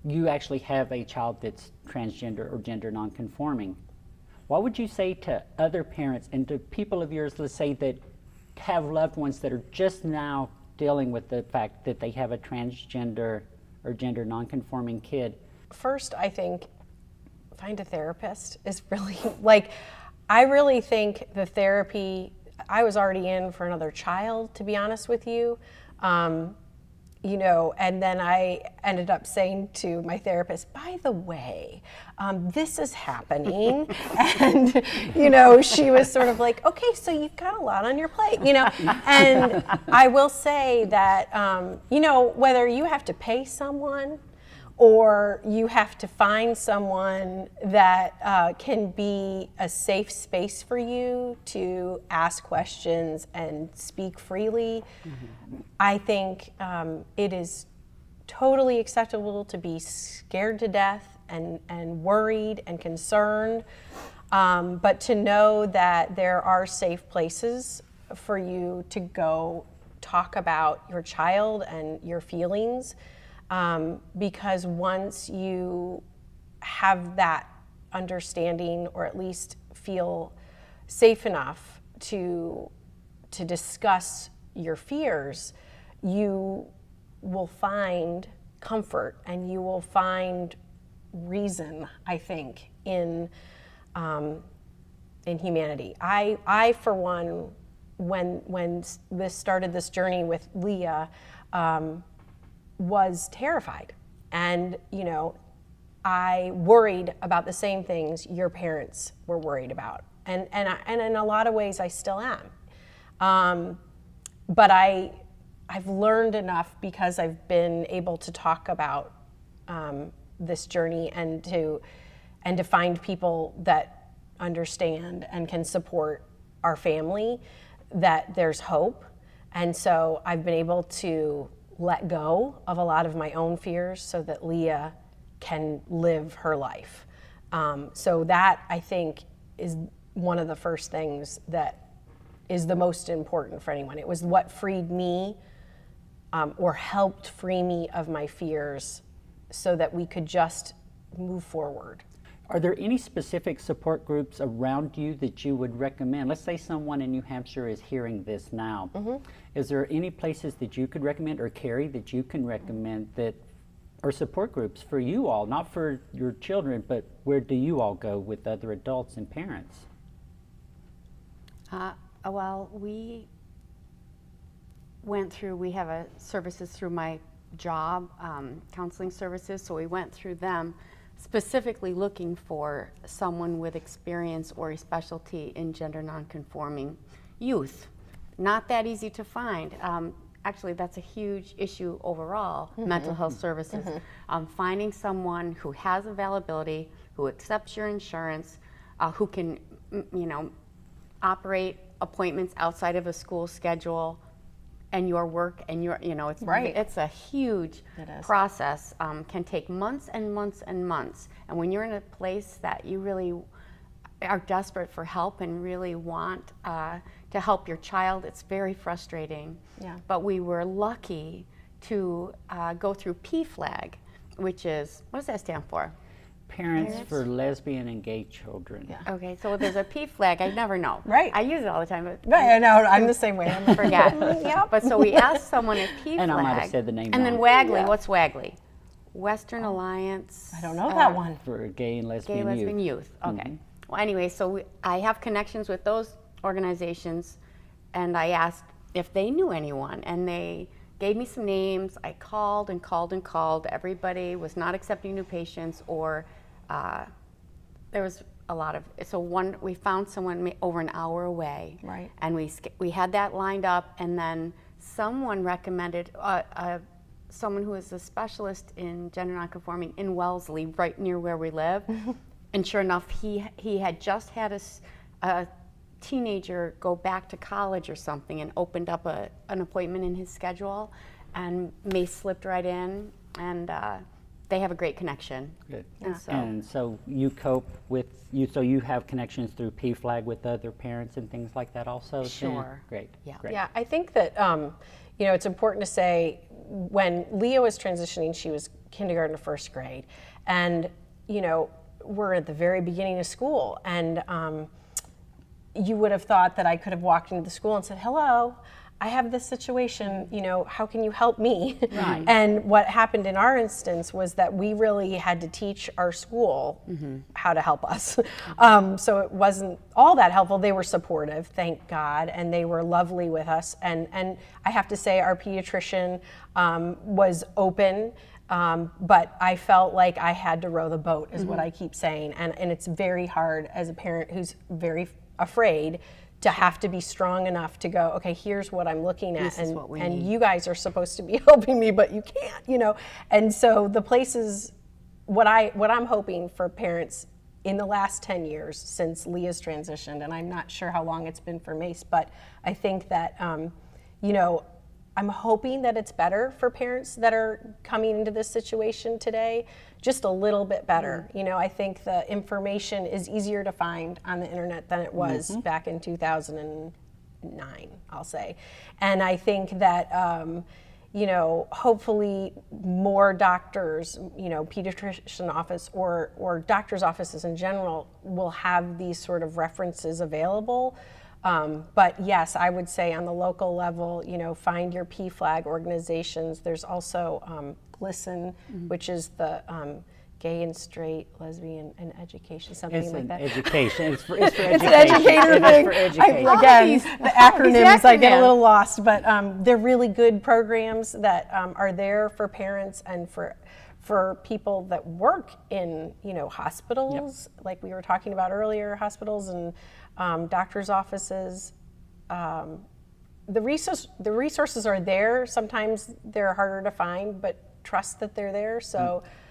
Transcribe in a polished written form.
you actually have a child that's transgender or gender nonconforming. What would you say to other parents and to people of yours, let's say, that have loved ones that are just now dealing with the fact that they have a transgender or gender nonconforming kid? First, I think find a therapist is really, like, I really think the therapy, I was already in for another child, to be honest with you. You know, and then I ended up saying to my therapist, by the way, this is happening. And, you know, she was sort of like, okay, so you've got a lot on your plate, you know. And I will say that, you know, whether you have to pay someone or you have to find someone that can be a safe space for you to ask questions and speak freely. I think it is totally acceptable to be scared to death and worried and concerned, but to know that there are safe places for you to go talk about your child and your feelings. Because once you have that understanding, or at least feel safe enough to discuss your fears, you will find comfort and you will find reason, I think, in humanity. I for one, when this started, this journey with Leah, was terrified, and you know, I worried about the same things your parents were worried about, and in a lot of ways I still am, but I've learned enough because I've been able to talk about this journey and to find people that understand and can support our family, that there's hope. And so I've been able to let go of a lot of my own fears so that Leah can live her life. So that, I think, is one of the first things that is the most important for anyone. It was what freed me, or helped free me of my fears, so that we could just move forward. Are there any specific support groups around you that you would recommend? Let's say someone in New Hampshire is hearing this now. Is there any places that you could recommend, or Carrie, that you can recommend that are support groups for you all, not for your children, but where do you all go with other adults and parents? Well, we went through, we have services through my job, counseling services, so we went through them, specifically looking for someone with experience or a specialty in gender nonconforming youth. Not that easy to find. Actually, that's a huge issue overall, mental health services. Finding someone who has availability, who accepts your insurance, who can, you know, operate appointments outside of a school schedule and your work and your, you know, it's it's a huge process. Can take months and months and months. And when you're in a place that you really are desperate for help and really want to help your child, it's very frustrating. But we were lucky to go through PFLAG, which is, what does that stand for? Parents for Lesbian and Gay Children. Okay, so there's a PFLAG, I never know. I use it all the time. But I know, I'm the same way. I forget. But so we asked someone at PFLAG. And I might have said the name And wrong. then WAGLY, what's WAGLY? Western Alliance. I don't know that one. For Gay and Lesbian Gay, Lesbian Youth. Okay. Well, anyway, so I have connections with those organizations, and I asked if they knew anyone, and they gave me some names. I called and called and called. Everybody was not accepting new patients, or there was a lot of, so we found someone over an hour away. And we had that lined up, and then someone recommended someone who is a specialist in gender nonconforming in Wellesley, right near where we live. And sure enough, he had just had a teenager go back to college or something, and opened up an appointment in his schedule, and May slipped right in, and they have a great connection. Good. And so you cope with, so you have connections through PFLAG with other parents and things like that also? Sure. Great. Yeah, I think that, you know, it's important to say, when Leah was transitioning, she was kindergarten to first grade. And, you know, we're at the very beginning of school, and you would have thought that I could have walked into the school and said, hello, I have this situation, you know, how can you help me? Right. And what happened in our instance was that we really had to teach our school how to help us. So it wasn't all that helpful. They were supportive, thank God, and they were lovely with us. And I have to say, our pediatrician was open. But I felt like I had to row the boat, is what I keep saying. And it's very hard as a parent who's very afraid to have to be strong enough to go, okay, here's what I'm looking at. This is what we need. You guys are supposed to be helping me, but you can't, you know. And so the places, what I'm hoping for parents in the last 10 years since Leah's transitioned, and I'm not sure how long it's been for Mace, but I think that, you know, I'm hoping that it's better for parents that are coming into this situation today, just a little bit better. You know, I think the information is easier to find on the internet than it was back in 2009, I'll say. And I think that, you know, hopefully more doctors, you know, pediatrician office or doctor's offices in general will have these sort of references available. But yes, I would say on the local level, you know, find your PFLAG organizations. There's also GLSEN, which is the Gay and Straight, Lesbian, and Education, something It's like an that. education. It's for It's education. an educator It is thing. for education. Again, the acronyms, I get a acronyms. little lost, but they're really good programs that are there for parents and for people that work in, you know, hospitals, like we were talking about earlier, hospitals and doctors' offices. The resources are there. Sometimes they're harder to find, but trust that they're there. So